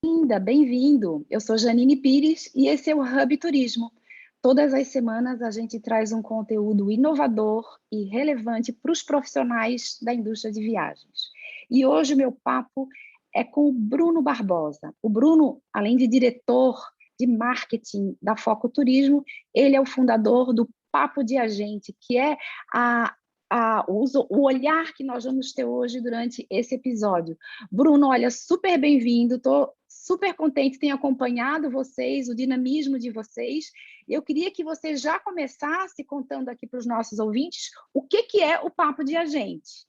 Bem-vinda, bem-vindo. Eu sou Janine Pires e esse é o Hub Turismo. Todas as semanas a gente traz um conteúdo inovador e relevante para os profissionais da indústria de viagens. E hoje o meu papo é com o Bruno Barbosa. O Bruno, além de diretor de marketing da Foco Turismo, ele é o fundador do Papo de Agente, que é o olhar que nós vamos ter hoje durante esse episódio. Bruno, olha, super bem-vindo, estou super contente, tenho acompanhado vocês, o dinamismo de vocês. Eu queria que você já começasse contando aqui para os nossos ouvintes o que é o Papo de Agente.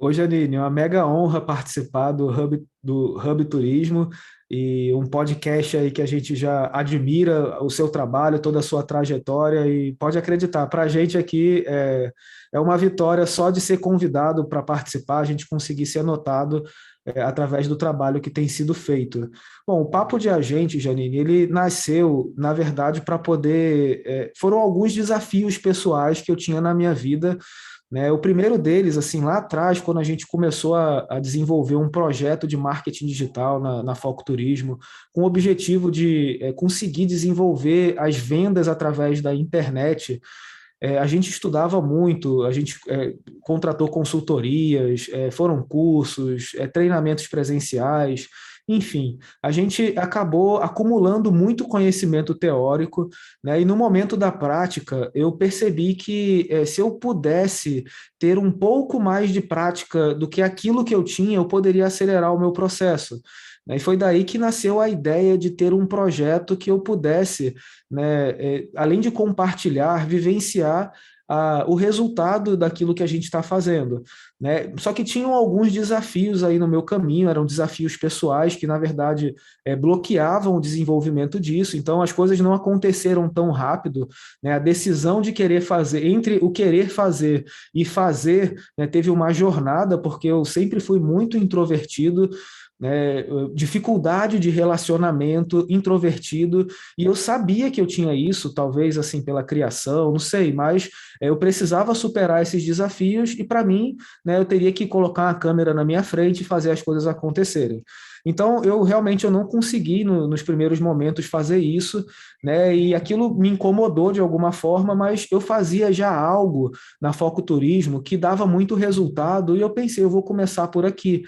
Oi, Janine, é uma mega honra participar do Hub Turismo e um podcast aí que a gente já admira o seu trabalho, toda a sua trajetória e pode acreditar, para a gente aqui é uma vitória só de ser convidado para participar, a gente conseguir ser notado através do trabalho que tem sido feito. Bom, o Papo de Agente, Janine, ele nasceu, na verdade, para poder... foram alguns desafios pessoais que eu tinha na minha vida, né? O primeiro deles, assim, lá atrás, quando a gente começou a desenvolver um projeto de marketing digital na Foco Turismo, com o objetivo de conseguir desenvolver as vendas através da internet, a gente estudava muito, a gente contratou consultorias, foram cursos, treinamentos presenciais, enfim, a gente acabou acumulando muito conhecimento teórico, né? E no momento da prática, eu percebi que se eu pudesse ter um pouco mais de prática do que aquilo que eu tinha, eu poderia acelerar o meu processo. Né? E foi daí que nasceu a ideia de ter um projeto que eu pudesse, né, além de compartilhar, vivenciar o resultado daquilo que a gente está fazendo, né? Só que tinham alguns desafios aí no meu caminho, eram desafios pessoais que, na verdade, bloqueavam o desenvolvimento disso, então as coisas não aconteceram tão rápido, né? A decisão de querer fazer, entre o querer fazer e fazer, né, teve uma jornada, porque eu sempre fui muito introvertido, né, dificuldade de relacionamento, introvertido, e eu sabia que eu tinha isso, talvez assim pela criação, não sei, mas eu precisava superar esses desafios e para mim, né, eu teria que colocar a câmera na minha frente e fazer as coisas acontecerem. Então, eu realmente eu não consegui nos primeiros momentos fazer isso, né? E aquilo me incomodou de alguma forma, mas eu fazia já algo na Foco Turismo que dava muito resultado e eu pensei, eu vou começar por aqui,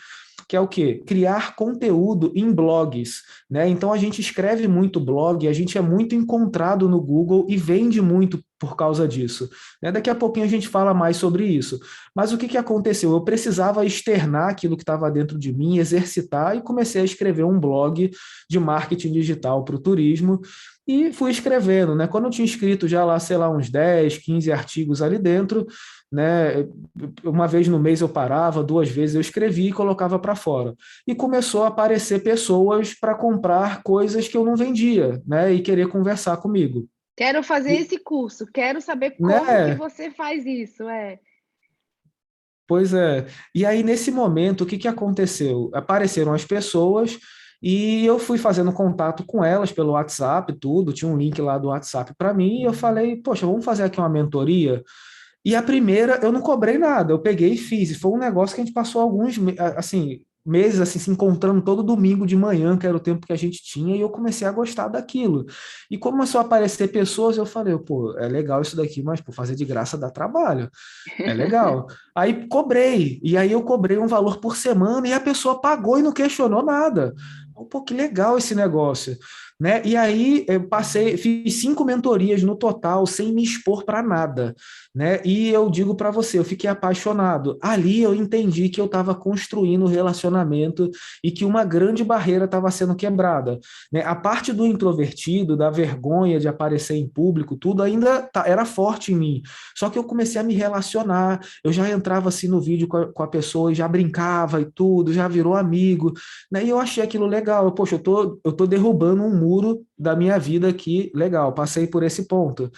que é o quê? Criar conteúdo em blogs, né? Então a gente escreve muito blog, a gente é muito encontrado no Google e vende muito por causa disso. Né? Daqui a pouquinho a gente fala mais sobre isso. Mas o que aconteceu? Eu precisava externar aquilo que estava dentro de mim, exercitar e comecei a escrever um blog de marketing digital para o turismo e fui escrevendo, né? Quando eu tinha escrito já lá, sei lá, uns 10, 15 artigos ali dentro, né? Uma vez no mês eu parava, duas vezes eu escrevia e colocava para fora. E começou a aparecer pessoas para comprar coisas que eu não vendia, né? E querer conversar comigo. Quero fazer E, esse curso, quero saber como que né? você faz isso. Pois é. E aí, nesse momento, o que aconteceu? Apareceram as pessoas e eu fui fazendo contato com elas pelo WhatsApp, tudo. Tinha um link lá do WhatsApp para mim e eu falei, poxa, vamos fazer aqui uma mentoria? E a primeira eu não cobrei nada, eu peguei e fiz. E foi um negócio que a gente passou assim, meses assim, se encontrando todo domingo de manhã, que era o tempo que a gente tinha, e eu comecei a gostar daquilo. E começou a aparecer pessoas, eu falei, pô, é legal isso daqui, mas por fazer de graça dá trabalho. É legal. Aí cobrei, e aí eu cobrei um valor por semana e a pessoa pagou e não questionou nada. Pô, que legal esse negócio, né? E aí eu fiz 5 mentorias no total, sem me expor para nada, né? E eu digo para você, eu fiquei apaixonado. Ali eu entendi que eu estava construindo um relacionamento e que uma grande barreira estava sendo quebrada, né? A parte do introvertido, da vergonha de aparecer em público, tudo ainda era forte em mim. Só que eu comecei a me relacionar, eu já entrava assim no vídeo com a pessoa e já brincava e tudo, já virou amigo, né? E eu achei aquilo legal. Poxa, eu tô derrubando um muro da minha vida aqui, legal, passei por esse ponto.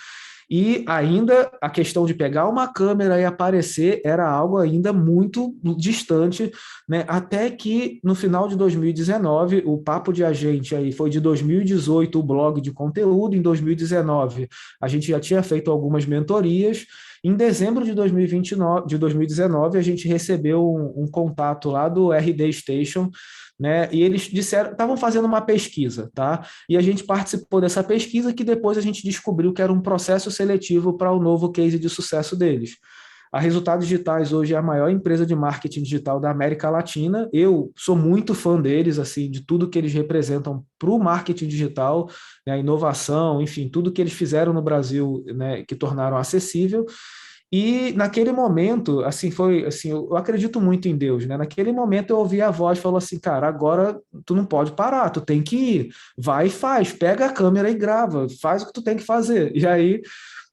E ainda a questão de pegar uma câmera e aparecer era algo ainda muito distante, né? Até que no final de 2019, o Papo de Agente aí foi de 2018, o blog de conteúdo, em 2019 a gente já tinha feito algumas mentorias. Em dezembro de 2019, a gente recebeu um contato lá do RD Station, né? E eles disseram, estavam fazendo uma pesquisa, tá? E a gente participou dessa pesquisa que depois a gente descobriu que era um processo seletivo para o novo case de sucesso deles. A Resultados Digitais hoje é a maior empresa de marketing digital da América Latina. Eu sou muito fã deles, assim, de tudo que eles representam para o marketing digital, né, a inovação, enfim, tudo que eles fizeram no Brasil, né, que tornaram acessível. E naquele momento, assim, foi assim, eu acredito muito em Deus, né? Naquele momento eu ouvi a voz falou assim, cara, agora tu não pode parar, tu tem que ir, vai e faz, pega a câmera e grava, faz o que tu tem que fazer. E aí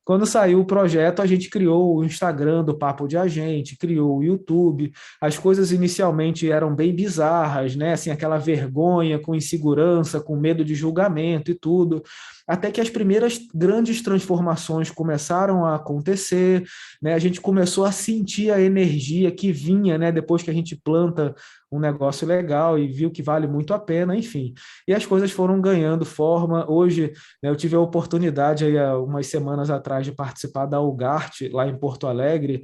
quando saiu o projeto, a gente criou o Instagram do Papo de Agente, criou o YouTube. As coisas inicialmente eram bem bizarras, né? Assim, aquela vergonha, com insegurança, com medo de julgamento e tudo. Até que as primeiras grandes transformações começaram a acontecer, né? A gente começou a sentir a energia que vinha, né? Depois que a gente planta um negócio legal e viu que vale muito a pena, enfim. E as coisas foram ganhando forma. Hoje, né, eu tive a oportunidade, aí, há umas semanas atrás, de participar da UGART, lá em Porto Alegre,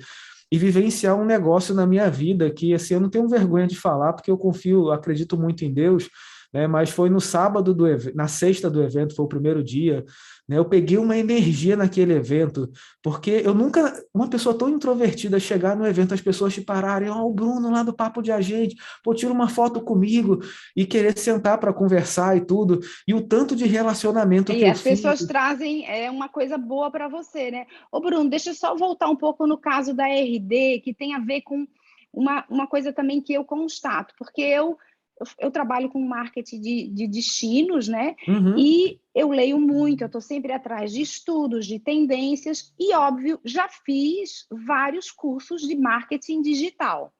e vivenciar um negócio na minha vida que, assim, eu não tenho vergonha de falar, porque eu confio, acredito muito em Deus, né, mas foi no sábado na sexta do evento, foi o primeiro dia, né, eu peguei uma energia naquele evento, porque eu nunca, uma pessoa tão introvertida chegar no evento, as pessoas te pararem, ó, o Bruno lá do Papo de Agente, pô, tira uma foto comigo, e querer sentar para conversar e tudo, e o tanto de relacionamento que E eu as fiz. pessoas trazem uma coisa boa para você, né? Ô, Bruno, deixa eu só voltar um pouco no caso da RD, que tem a ver com uma coisa também que eu constato, porque eu trabalho com marketing de destinos, né? Uhum. E eu leio muito, eu estou sempre atrás de estudos, de tendências, e, óbvio, já fiz vários cursos de marketing digital.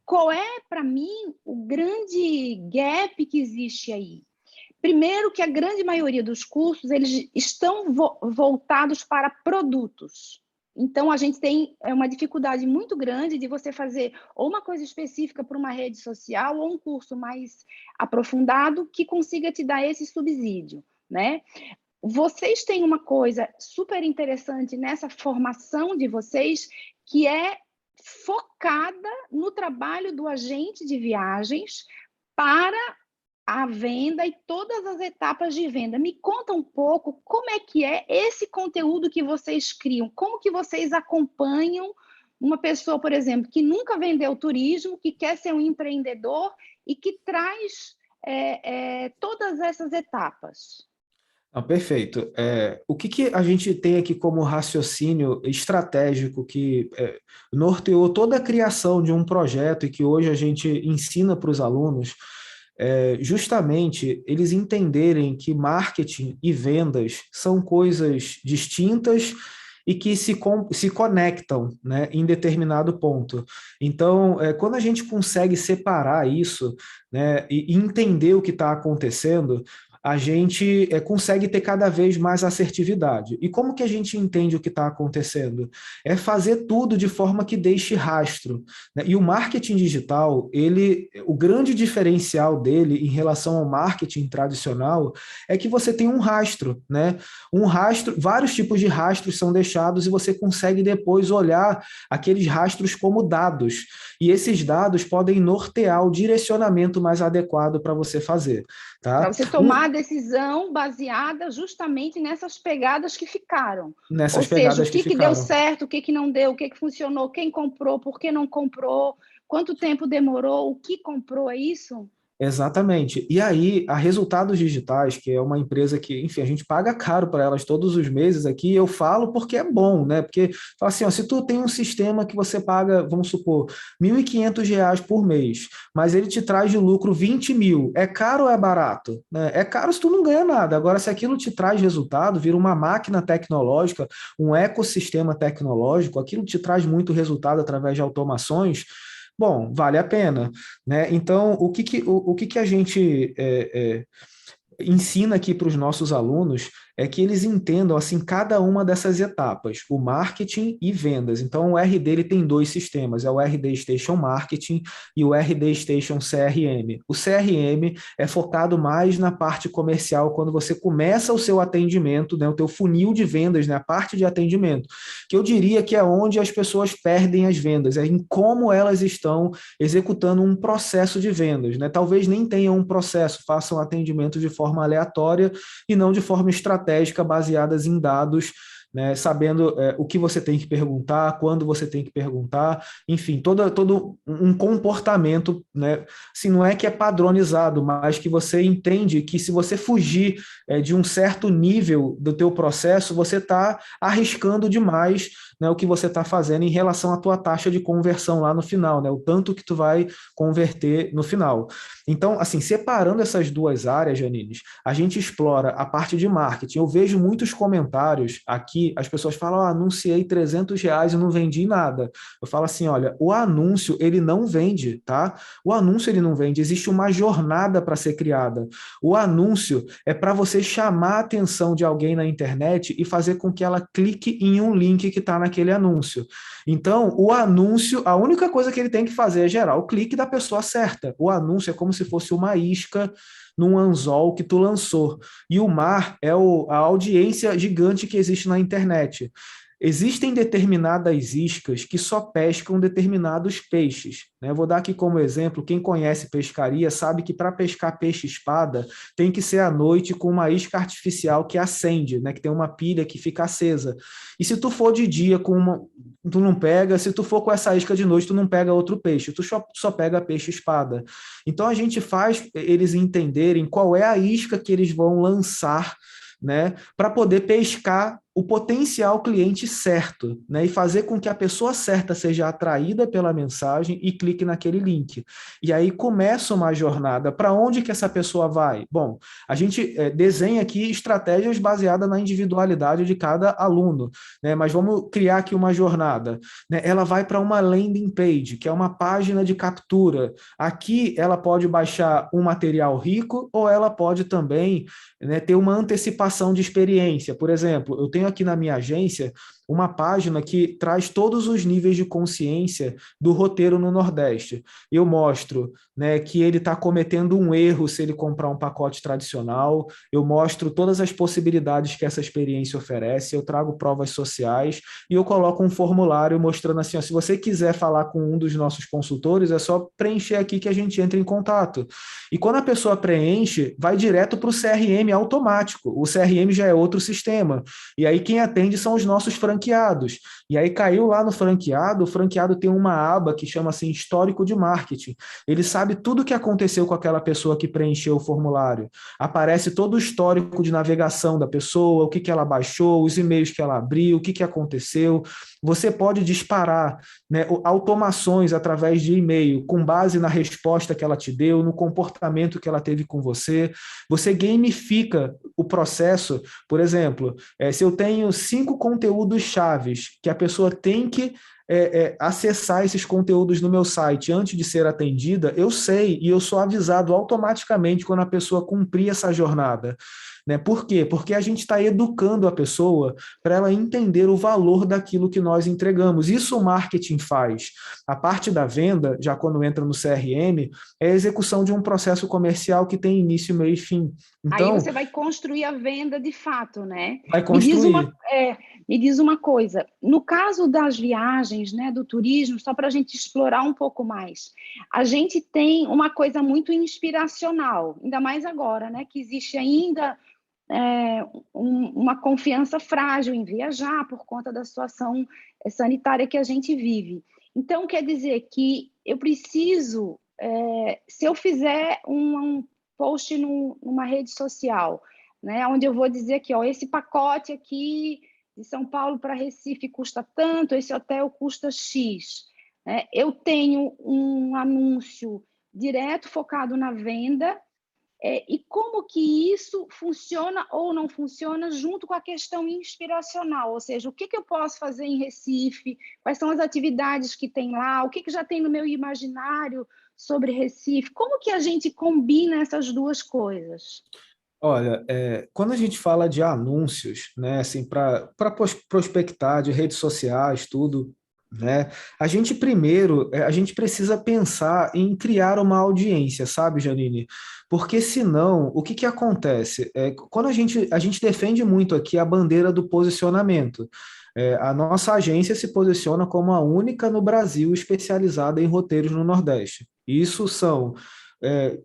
Qual é, para mim, o grande gap que existe aí? Primeiro que a grande maioria dos cursos eles estão voltados para produtos. Então, a gente tem uma dificuldade muito grande de você fazer ou uma coisa específica para uma rede social ou um curso mais aprofundado que consiga te dar esse subsídio, né? Vocês têm uma coisa super interessante nessa formação de vocês, que é focada no trabalho do agente de viagens para a venda e todas as etapas de venda. Me conta um pouco como é que é esse conteúdo que vocês criam, como que vocês acompanham uma pessoa, por exemplo, que nunca vendeu turismo, que quer ser um empreendedor e que traz todas essas etapas. Ah, perfeito. O que que a gente tem aqui como raciocínio estratégico que norteou toda a criação de um projeto e que hoje a gente ensina para os alunos, justamente eles entenderem que marketing e vendas são coisas distintas e que se conectam, né, em determinado ponto. Então, quando a gente consegue separar isso, né, e entender o que está acontecendo, a gente consegue ter cada vez mais assertividade. E como que a gente entende o que está acontecendo? É fazer tudo de forma que deixe rastro, né? E o marketing digital, o grande diferencial dele em relação ao marketing tradicional é que você tem um rastro, né? Um rastro, vários tipos de rastros são deixados e você consegue depois olhar aqueles rastros como dados. E esses dados podem nortear o direcionamento mais adequado para você fazer, Para tá? você tomar a decisão baseada justamente nessas pegadas que ficaram. Ou Nessas seja, o pegadas que que, que deu ficaram. certo, o que, que não deu, o que, que funcionou, quem comprou, por que não comprou, quanto tempo demorou, o que comprou, é isso? Exatamente. E aí, a Resultados Digitais, que é uma empresa que, enfim, a gente paga caro para elas todos os meses aqui, eu falo porque é bom, né? Porque, fala assim, ó, se tu tem um sistema que você paga, vamos supor, R$ 1.500 por mês, mas ele te traz de lucro 20 mil, é caro ou é barato? Né? É caro se tu não ganha nada. Agora, se aquilo te traz resultado, vira uma máquina tecnológica, um ecossistema tecnológico, aquilo te traz muito resultado através de automações, bom, vale a pena, né? Então, o que que a gente ensina aqui para os nossos alunos é que eles entendam assim cada uma dessas etapas, o marketing e vendas. Então o RD ele tem dois sistemas, é o RD Station Marketing e o RD Station CRM. O CRM é focado mais na parte comercial, quando você começa o seu atendimento, né, o teu funil de vendas, né, a parte de atendimento, que eu diria que é onde as pessoas perdem as vendas, é em como elas estão executando um processo de vendas, né? Talvez nem tenham um processo, façam atendimento de forma aleatória e não de forma estratégica, baseadas em dados, né, sabendo o que você tem que perguntar, quando você tem que perguntar, enfim, todo um comportamento, né, assim, não é que é padronizado, mas que você entende que se você fugir de um certo nível do teu processo, você está arriscando demais, né, o que você está fazendo em relação à tua taxa de conversão lá no final, né, o tanto que tu vai converter no final. Então, assim, separando essas duas áreas, Janines, a gente explora a parte de marketing. Eu vejo muitos comentários aqui, as pessoas falam, anunciei R$ 300 e não vendi nada. Eu falo assim, olha, o anúncio, ele não vende, tá? O anúncio, ele não vende, existe uma jornada para ser criada. O anúncio é para você chamar a atenção de alguém na internet e fazer com que ela clique em um link que está naquele anúncio. Então, o anúncio, a única coisa que ele tem que fazer é gerar o clique da pessoa certa. O anúncio é como se fosse uma isca num anzol que tu lançou. E o mar é a audiência gigante que existe na internet. Existem determinadas iscas que só pescam determinados peixes, né? Vou dar aqui como exemplo, quem conhece pescaria sabe que para pescar peixe-espada tem que ser à noite com uma isca artificial que acende, né? Que tem uma pilha que fica acesa. E se tu for de dia tu não pega, se tu for com essa isca de noite, tu não pega outro peixe, tu só pega peixe-espada. Então a gente faz eles entenderem qual é a isca que eles vão lançar, né, para poder pescar o potencial cliente certo, né, e fazer com que a pessoa certa seja atraída pela mensagem e clique naquele link. E aí começa uma jornada. Para onde que essa pessoa vai? Bom, a gente desenha aqui estratégias baseadas na individualidade de cada aluno, né, mas vamos criar aqui uma jornada, né? Ela vai para uma landing page, que é uma página de captura. Aqui ela pode baixar um material rico ou ela pode também, né, ter uma antecipação de experiência. Por exemplo, eu tenho aqui na minha agência uma página que traz todos os níveis de consciência do roteiro no Nordeste. Eu mostro, né, que ele está cometendo um erro se ele comprar um pacote tradicional, eu mostro todas as possibilidades que essa experiência oferece, eu trago provas sociais e eu coloco um formulário mostrando assim, ó, se você quiser falar com um dos nossos consultores, é só preencher aqui que a gente entra em contato. E quando a pessoa preenche, vai direto para o CRM automático. O CRM já é outro sistema. E aí quem atende são os nossos franqueados. E aí caiu lá no franqueado, o franqueado tem uma aba que chama assim histórico de marketing. Ele sabe tudo o que aconteceu com aquela pessoa que preencheu o formulário. Aparece todo o histórico de navegação da pessoa, o que que ela baixou, os e-mails que ela abriu, o que que aconteceu. Você pode disparar, né, automações através de e-mail, com base na resposta que ela te deu, no comportamento que ela teve com você. Você gamifica o processo. Por exemplo, se eu tenho 5 conteúdos chaves que a pessoa tem que acessar esses conteúdos no meu site antes de ser atendida, eu sei e eu sou avisado automaticamente quando a pessoa cumprir essa jornada. Né? Por quê? Porque a gente está educando a pessoa para ela entender o valor daquilo que nós entregamos. Isso o marketing faz. A parte da venda, já quando entra no CRM, é a execução de um processo comercial que tem início, meio e fim. Aí Então, você vai construir a venda de fato, né? vai Me diz uma, construir. me diz uma coisa, no caso das viagens, né, do turismo, só para a gente explorar um pouco mais, a gente tem uma coisa muito inspiracional, ainda mais agora, né, que existe ainda uma confiança frágil em viajar por conta da situação sanitária que a gente vive. Então, quer dizer que eu preciso, se eu fizer um post numa rede social, né, onde eu vou dizer aqui, ó, esse pacote aqui de São Paulo para Recife custa tanto, esse hotel custa X. Né? Eu tenho um anúncio direto focado na venda, e como que isso funciona ou não funciona junto com a questão inspiracional, ou seja, o que que eu posso fazer em Recife, quais são as atividades que tem lá, o que que já tem no meu imaginário sobre Recife, como que a gente combina essas duas coisas? Olha, quando a gente fala de anúncios, né, assim, para prospectar de redes sociais, tudo, né, a gente primeiro, a gente precisa pensar em criar uma audiência, sabe, Janine? Porque senão, o que que acontece? Quando a gente defende muito aqui a bandeira do posicionamento. A nossa agência se posiciona como a única no Brasil especializada em roteiros no Nordeste. Isso são é,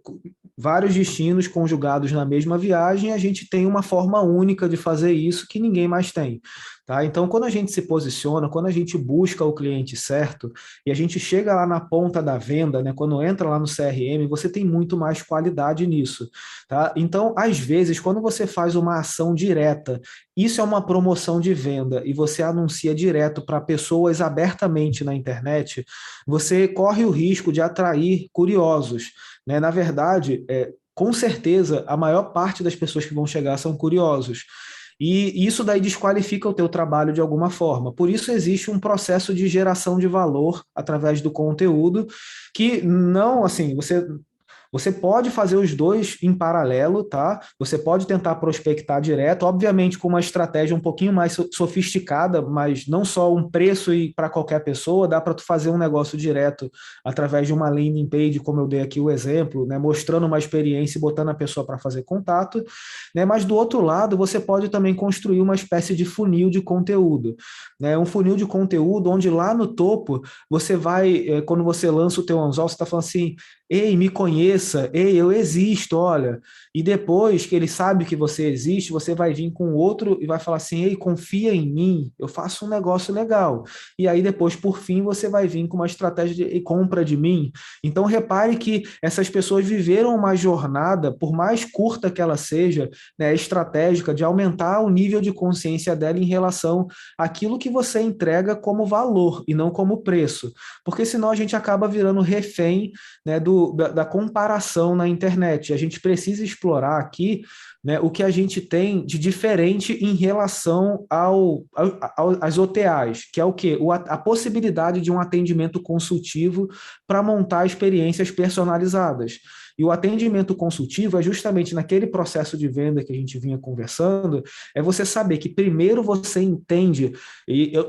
vários destinos conjugados na mesma viagem, a gente tem uma forma única de fazer isso que ninguém mais tem. Tá? Então, quando a gente se posiciona, quando a gente busca o cliente certo e a gente chega lá na ponta da venda, né, quando entra lá no CRM, você tem muito mais qualidade nisso. Tá? Então, às vezes, quando você faz uma ação direta, isso é uma promoção de venda e você anuncia direto para pessoas abertamente na internet, você corre o risco de atrair curiosos, né? Na verdade, com certeza, a maior parte das pessoas que vão chegar são curiosos. E isso daí desqualifica o teu trabalho de alguma forma. Por isso existe um processo de geração de valor através do conteúdo que não, assim, você pode fazer os dois em paralelo, tá? Você pode tentar prospectar direto, obviamente com uma estratégia um pouquinho mais sofisticada, mas não só um preço e para qualquer pessoa, dá para tu fazer um negócio direto através de uma landing page, como eu dei aqui o exemplo, né? Mostrando uma experiência e botando a pessoa para fazer contato, né? Mas do outro lado, você pode também construir uma espécie de funil de conteúdo, né? Um funil de conteúdo onde lá no topo você vai, quando você lança o teu anzol, você está falando assim: ei, me conheça, ei, eu existo, olha. E depois que ele sabe que você existe, você vai vir com outro e vai falar assim: ei, confia em mim, eu faço um negócio legal. E aí depois, por fim, você vai vir com uma estratégia de compra de mim. Então repare que essas pessoas viveram uma jornada, por mais curta que ela seja, né, estratégica, de aumentar o nível de consciência dela em relação àquilo que você entrega como valor e não como preço. Porque senão a gente acaba virando refém, né, da comparação na internet. A gente precisa explorar aqui, né, o que a gente tem de diferente em relação às OTAs, que é o quê? A possibilidade de um atendimento consultivo para montar experiências personalizadas. E o atendimento consultivo é justamente naquele processo de venda que a gente vinha conversando, é você saber que primeiro você entende,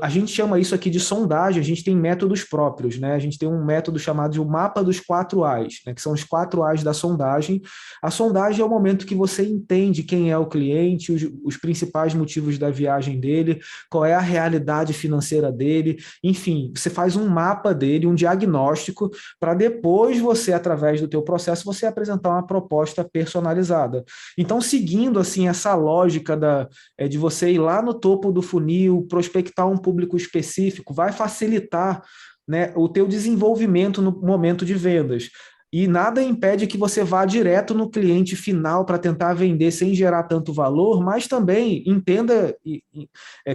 a gente chama isso aqui de sondagem, a gente tem métodos próprios, né? A gente tem um método chamado de o mapa dos 4 As, né? Que são os 4 As da sondagem. A sondagem é o momento que você entende quem é o cliente, os principais motivos da viagem dele, qual é a realidade financeira dele, enfim, você faz um mapa dele, um diagnóstico, para depois você, através do teu processo, você apresentar uma proposta personalizada. Então, seguindo assim essa lógica de você ir lá no topo do funil, prospectar um público específico, vai facilitar, né, o teu desenvolvimento no momento de vendas. E nada impede que você vá direto no cliente final para tentar vender sem gerar tanto valor, mas também entenda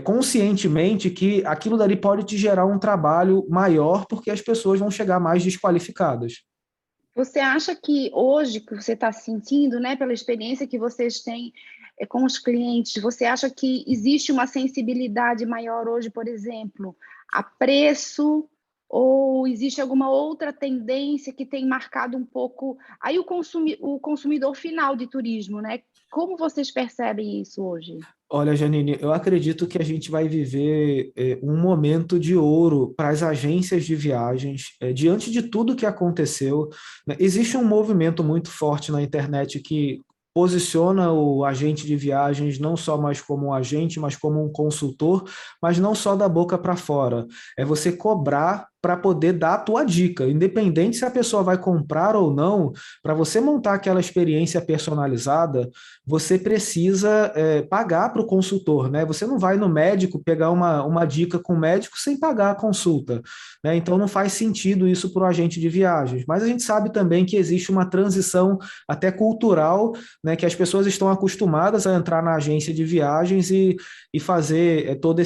conscientemente que aquilo dali pode te gerar um trabalho maior, porque as pessoas vão chegar mais desqualificadas. Você acha que hoje, que você está sentindo, né, pela experiência que vocês têm com os clientes, você acha que existe uma sensibilidade maior hoje, por exemplo, a preço, ou existe alguma outra tendência que tem marcado um pouco aí o consumidor final de turismo, né? Como vocês percebem isso hoje? Olha, Janine, eu acredito que a gente vai viver um momento de ouro para as agências de viagens. Diante de tudo que aconteceu, né, existe um movimento muito forte na internet que posiciona o agente de viagens não só mais como um agente, mas como um consultor, mas não só da boca para fora. É você cobrar para poder dar a tua dica, independente se a pessoa vai comprar ou não, para você montar aquela experiência personalizada, você precisa pagar para o consultor, né? Você não vai no médico pegar uma dica com o médico sem pagar a consulta, né? Então não faz sentido isso para o agente de viagens. Mas a gente sabe também que existe uma transição até cultural, né? Que as pessoas estão acostumadas a entrar na agência de viagens e fazer todo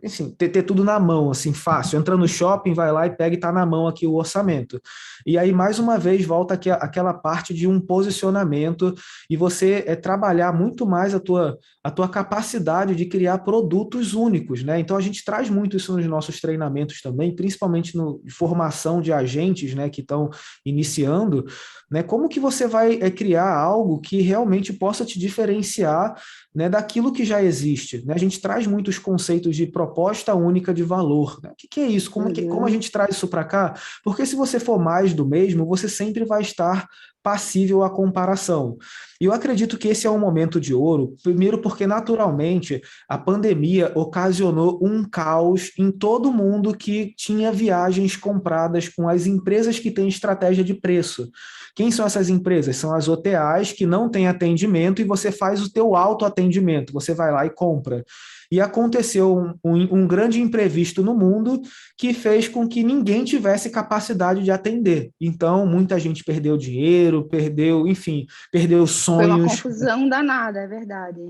assim, ter tudo na mão, assim, fácil. Entra no shopping, vai lá e pega e está na mão aqui o orçamento. E aí, mais uma vez, volta aqui aquela parte de um posicionamento e você trabalhar muito mais a tua capacidade de criar produtos únicos, né? Então, a gente traz muito isso nos nossos treinamentos também, principalmente no formação de agentes, né, que estão iniciando, né? Como que você vai criar algo que realmente possa te diferenciar, né, daquilo que já existe, né? A gente traz muitos conceitos de proposta única de valor, né? O que é isso? Como a Uhum. gente traz isso para cá? Porque se você for mais do mesmo, você sempre vai estar passível à comparação. E eu acredito que esse é um momento de ouro, primeiro porque naturalmente a pandemia ocasionou um caos em todo mundo que tinha viagens compradas com as empresas que têm estratégia de preço. Quem são essas empresas? São as OTAs que não têm atendimento e você faz o teu autoatendimento, você vai lá e compra. E aconteceu um grande imprevisto no mundo que fez com que ninguém tivesse capacidade de atender. Então, muita gente perdeu dinheiro, perdeu, enfim, perdeu Foi uma sonhos, confusão danada, é verdade.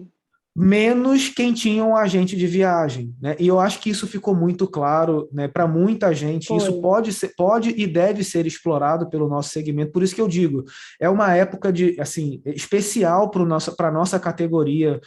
menos quem tinha um agente de viagem, né? E eu acho que isso ficou muito claro, né, para muita gente. Isso Foi. pode e deve ser explorado pelo nosso segmento. Por isso que eu digo, é uma época de assim especial para nossa categoria,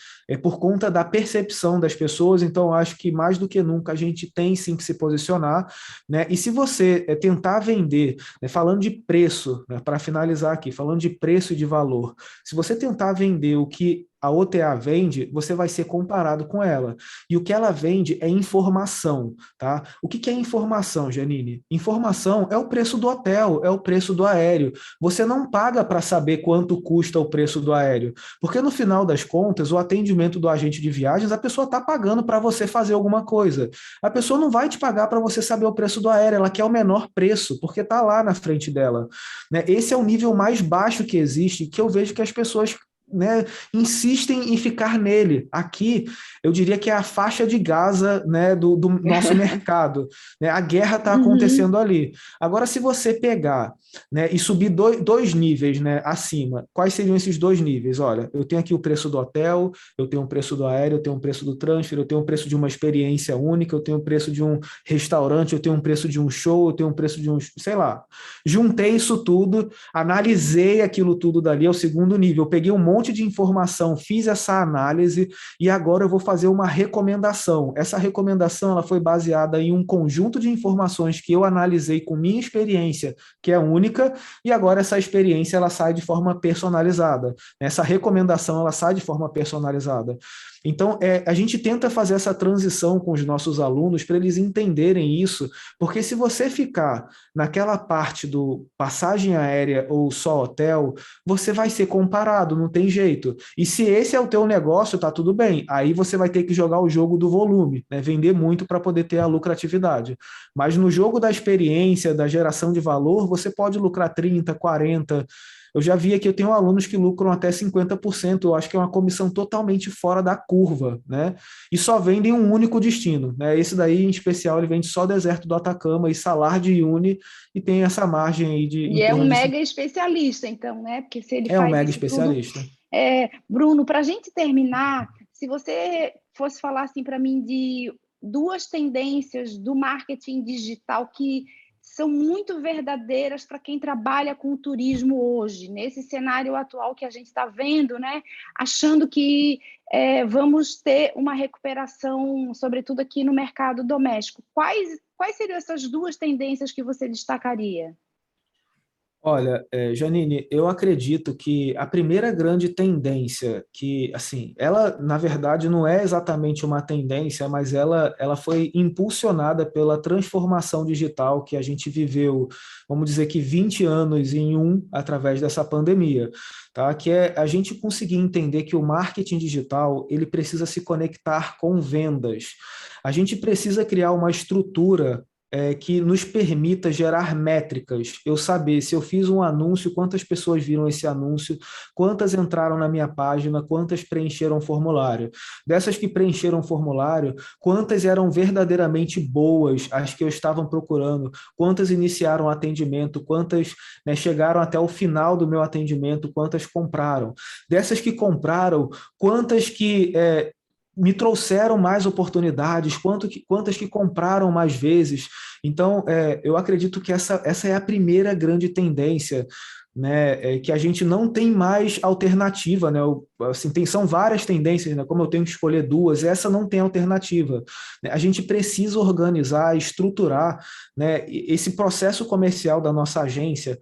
por conta da percepção das pessoas. Então, eu acho que mais do que nunca a gente tem sim que se posicionar, né? E se você tentar vender, né, falando de preço, né, para finalizar aqui, falando de preço e de valor, se você tentar vender o que a OTA vende, você vai ser comparado com ela. E o que ela vende é informação, tá? O que é informação, Janine? Informação é o preço do hotel, é o preço do aéreo. Você não paga para saber quanto custa o preço do aéreo, porque no final das contas, o atendimento do agente de viagens, a pessoa está pagando para você fazer alguma coisa. A pessoa não vai te pagar para você saber o preço do aéreo, ela quer o menor preço, porque está lá na frente dela, né? Esse é o nível mais baixo que existe, que eu vejo que as pessoas, né, insistem em ficar nele. Aqui, eu diria que é a faixa de Gaza, né, do nosso mercado. Né? A guerra está Uhum. acontecendo ali. Agora, se você pegar, né, e subir dois níveis, né, acima, quais seriam esses dois níveis? Olha, eu tenho aqui o preço do hotel, eu tenho o preço do aéreo, eu tenho o preço do transfer, eu tenho o preço de uma experiência única, eu tenho o preço de um restaurante, eu tenho o preço de um show, eu tenho o preço de um, sei lá. Juntei isso tudo, analisei aquilo tudo dali, é o segundo nível. Eu peguei um monte de informação, fiz essa análise e agora eu vou fazer uma recomendação. Essa recomendação ela foi baseada em um conjunto de informações que eu analisei com minha experiência, que é única, e agora essa experiência ela sai de forma personalizada. Essa recomendação ela sai de forma personalizada. Então, a gente tenta fazer essa transição com os nossos alunos para eles entenderem isso, porque se você ficar naquela parte do passagem aérea ou só hotel, você vai ser comparado, não tem jeito. E se esse é o teu negócio, tá tudo bem. Aí você vai ter que jogar o jogo do volume, né? Vender muito para poder ter a lucratividade. Mas no jogo da experiência, da geração de valor, você pode lucrar 30, 40. Eu já vi aqui, eu tenho alunos que lucram até 50%, eu acho que é uma comissão totalmente fora da curva, né? E só vendem um único destino, né? Esse daí, em especial, ele vende só deserto do Atacama e Salar de Uyuni, e tem essa margem aí de E em é um torno de mega especialista, então, né? Porque se ele é um faz mega isso tudo. especialista. Bruno, para a gente terminar, se você fosse falar assim para mim de duas tendências do marketing digital que são muito verdadeiras para quem trabalha com o turismo hoje, nesse cenário atual que a gente está vendo, né? Achando que vamos ter uma recuperação, sobretudo aqui no mercado doméstico. Quais seriam essas duas tendências que você destacaria? Olha, Janine, eu acredito que a primeira grande tendência que, assim, ela na verdade não é exatamente uma tendência, mas ela foi impulsionada pela transformação digital que a gente viveu, vamos dizer que 20 anos em um, através dessa pandemia, tá? Que é a gente conseguir entender que o marketing digital, ele precisa se conectar com vendas. A gente precisa criar uma estrutura que nos permita gerar métricas. Eu saber se eu fiz um anúncio, quantas pessoas viram esse anúncio, quantas entraram na minha página, quantas preencheram o formulário. Dessas que preencheram o formulário, quantas eram verdadeiramente boas, as que eu estava procurando, quantas iniciaram o atendimento, quantas, né, chegaram até o final do meu atendimento, quantas compraram. Dessas que compraram, quantas que me trouxeram mais oportunidades, quantas que compraram mais vezes. Então, eu acredito que essa é a primeira grande tendência, né, que a gente não tem mais alternativa, né? Assim, são várias tendências, né? Como eu tenho que escolher duas, essa não tem alternativa, né? A gente precisa organizar, estruturar, né, esse processo comercial da nossa agência,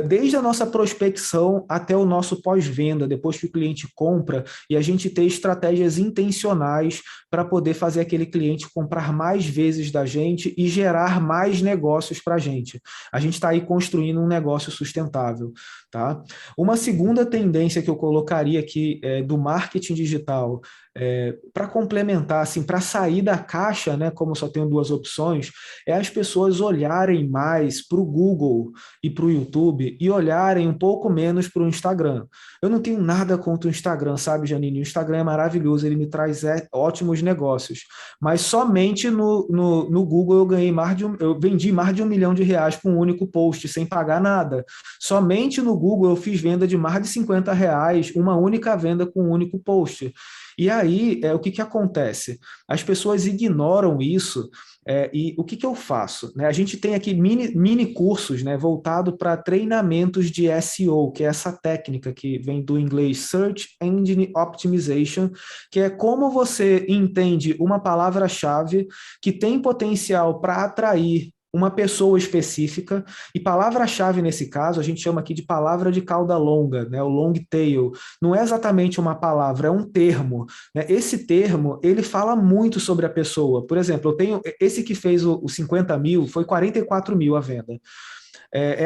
desde a nossa prospecção até o nosso pós-venda, depois que o cliente compra, e a gente ter estratégias intencionais para poder fazer aquele cliente comprar mais vezes da gente e gerar mais negócios para a gente. A gente está aí construindo um negócio sustentável, tá? Uma segunda tendência que eu colocaria aqui do marketing digital, para complementar, assim, para sair da caixa, né, como só tenho duas opções, é as pessoas olharem mais para o Google e para o YouTube e olharem um pouco menos para o Instagram. Eu não tenho nada contra o Instagram, sabe, Janine? O Instagram é maravilhoso, ele me traz ótimos negócios, mas somente no Google eu vendi mais de R$ 1 milhão com um único post, sem pagar nada. Somente no Google eu fiz venda de mais de R$ 50, uma única venda com um único post. E aí, o que acontece? As pessoas ignoram isso, e o que eu faço? Né? A gente tem aqui mini cursos, né, voltado para treinamentos de SEO, que é essa técnica que vem do inglês Search Engine Optimization, que é como você entende uma palavra-chave que tem potencial para atrair uma pessoa específica, e palavra-chave nesse caso, a gente chama aqui de palavra de cauda longa, né, o long tail. Não é exatamente uma palavra, é um termo, né? Esse termo, ele fala muito sobre a pessoa. Por exemplo, eu tenho, esse que fez o 50 mil, foi 44 mil a venda.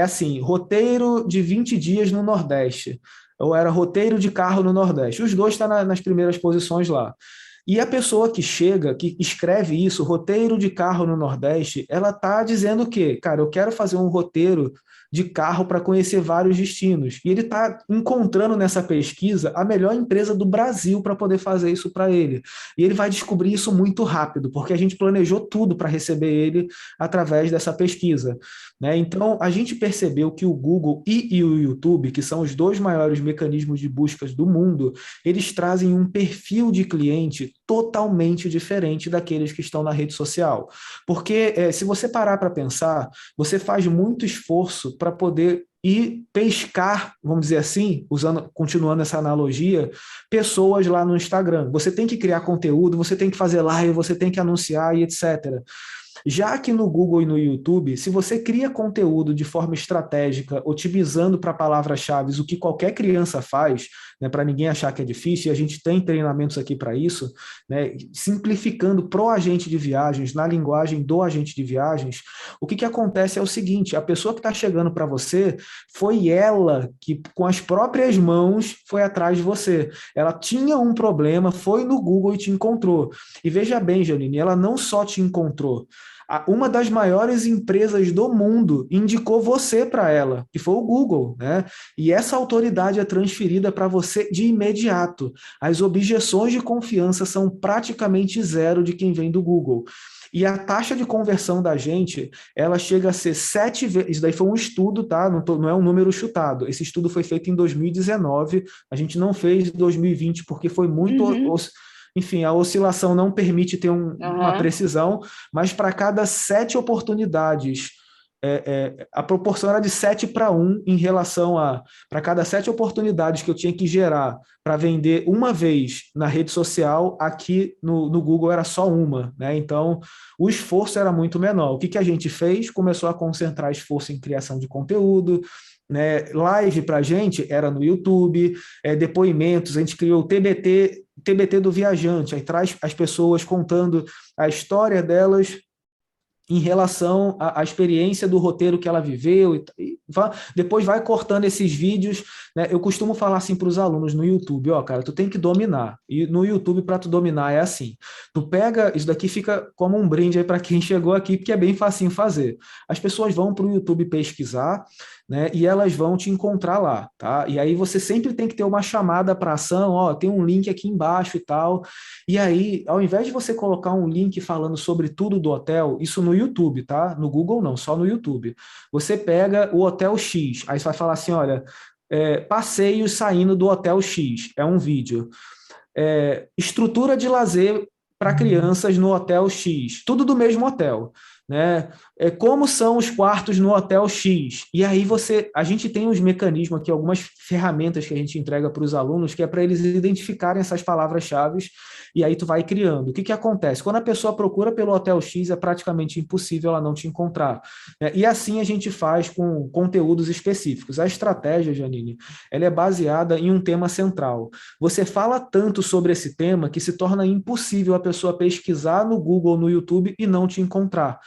Assim, roteiro de 20 dias no Nordeste, ou era roteiro de carro no Nordeste. Os dois estão nas primeiras posições lá. E a pessoa que chega, que escreve isso, roteiro de carro no Nordeste, ela está dizendo o quê? Cara, eu quero fazer um roteiro de carro para conhecer vários destinos. E ele está encontrando nessa pesquisa a melhor empresa do Brasil para poder fazer isso para ele. E ele vai descobrir isso muito rápido, porque a gente planejou tudo para receber ele através dessa pesquisa, né? Então, a gente percebeu que o Google e o YouTube, que são os dois maiores mecanismos de buscas do mundo, eles trazem um perfil de cliente totalmente diferente daqueles que estão na rede social. Porque se você parar para pensar, você faz muito esforço para poder ir pescar, vamos dizer assim, continuando essa analogia, pessoas lá no Instagram. Você tem que criar conteúdo, você tem que fazer live, você tem que anunciar e etc. Já que no Google e no YouTube, se você cria conteúdo de forma estratégica, otimizando para palavras-chave, o que qualquer criança faz, né, para ninguém achar que é difícil, e a gente tem treinamentos aqui para isso, né, simplificando para o agente de viagens, na linguagem do agente de viagens, o que acontece é o seguinte: a pessoa que está chegando para você, foi ela que, com as próprias mãos, foi atrás de você. Ela tinha um problema, foi no Google e te encontrou. E veja bem, Janine, ela não só te encontrou, uma das maiores empresas do mundo indicou você para ela, que foi o Google, né? E essa autoridade é transferida para você de imediato. As objeções de confiança são praticamente zero de quem vem do Google. E a taxa de conversão da gente, ela chega a ser 7 vezes. Isso daí foi um estudo, tá? Não é um número chutado. Esse estudo foi feito em 2019. A gente não fez em 2020 porque foi muito. Enfim, a oscilação não permite ter uma precisão, mas para cada 7 oportunidades, a proporção era de 7 para 1 em relação a, para cada 7 oportunidades que eu tinha que gerar para vender uma vez na rede social, aqui no Google era só uma, né? Então, o esforço era muito menor. O que a gente fez? Começou a concentrar esforço em criação de conteúdo, né? Live para a gente era no YouTube, depoimentos, a gente criou o TBT do viajante, aí traz as pessoas contando a história delas em relação à experiência do roteiro que ela viveu, depois vai cortando esses vídeos, né? Eu costumo falar assim para os alunos no YouTube: ó, cara, tu tem que dominar, e no YouTube, para tu dominar, é assim, tu pega, isso daqui fica como um brinde aí para quem chegou aqui, porque é bem facinho fazer. As pessoas vão para o YouTube pesquisar, né, e elas vão te encontrar lá, tá? E aí você sempre tem que ter uma chamada para ação: ó, tem um link aqui embaixo e tal. E aí, ao invés de você colocar um link falando sobre tudo do hotel, isso no YouTube, tá? No Google não, só no YouTube. Você pega o Hotel X, aí você vai falar assim: olha, passeios saindo do Hotel X, é um vídeo. estrutura de lazer para crianças no hotel X, tudo do mesmo hotel, né? Como são os quartos no hotel X? E aí a gente tem uns mecanismos aqui, algumas ferramentas que a gente entrega para os alunos, que é para eles identificarem essas palavras-chave, e aí tu vai criando. O que que acontece? Quando a pessoa procura pelo hotel X, é praticamente impossível ela não te encontrar, né? E assim a gente faz com conteúdos específicos. A estratégia, Janine, ela é baseada em um tema central. Você fala tanto sobre esse tema que se torna impossível a pessoa pesquisar no Google, no YouTube e não te encontrar.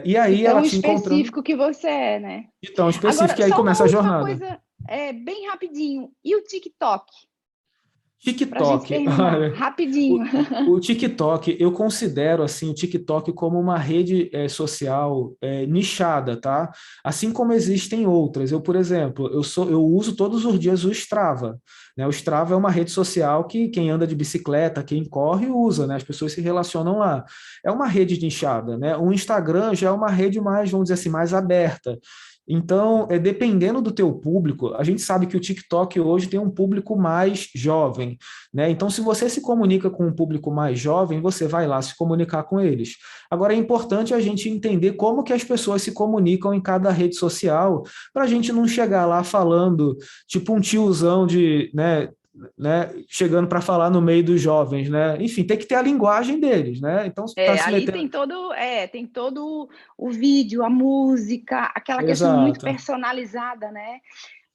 E De aí ela tão te encontrando específico que você é, né? de tão específico, Agora, e aí só uma começa a última jornada. coisa, bem rapidinho. E o TikTok? Para a gente TikTok, terminar, olha, rapidinho. o TikTok, eu considero assim o TikTok como uma rede social nichada, tá? Assim como existem outras. Eu, por exemplo, eu uso todos os dias o Strava, né? O Strava é uma rede social que quem anda de bicicleta, quem corre, usa, né? As pessoas se relacionam lá. É uma rede nichada, né? O Instagram já é uma rede mais, vamos dizer assim, mais aberta. Então, dependendo do teu público, a gente sabe que o TikTok hoje tem um público mais jovem, né? Então, se você se comunica com um público mais jovem, você vai lá se comunicar com eles. Agora, é importante a gente entender como que as pessoas se comunicam em cada rede social, para a gente não chegar lá falando, tipo um tiozão chegando para falar no meio dos jovens, né? Enfim, tem que ter a linguagem deles, né? Então, se está se Ali metendo. tem todo o vídeo, a música, aquela questão muito Exato. personalizada, né?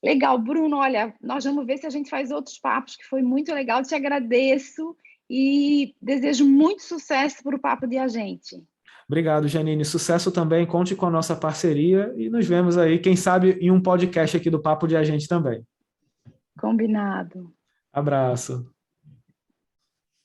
Legal, Bruno, olha, nós vamos ver se a gente faz outros papos, que foi muito legal, te agradeço e desejo muito sucesso para o Papo de Agente. Obrigado, Janine. Sucesso também. Conte com a nossa parceria e nos vemos aí, quem sabe, em um podcast aqui do Papo de Agente também. Combinado. Abraço.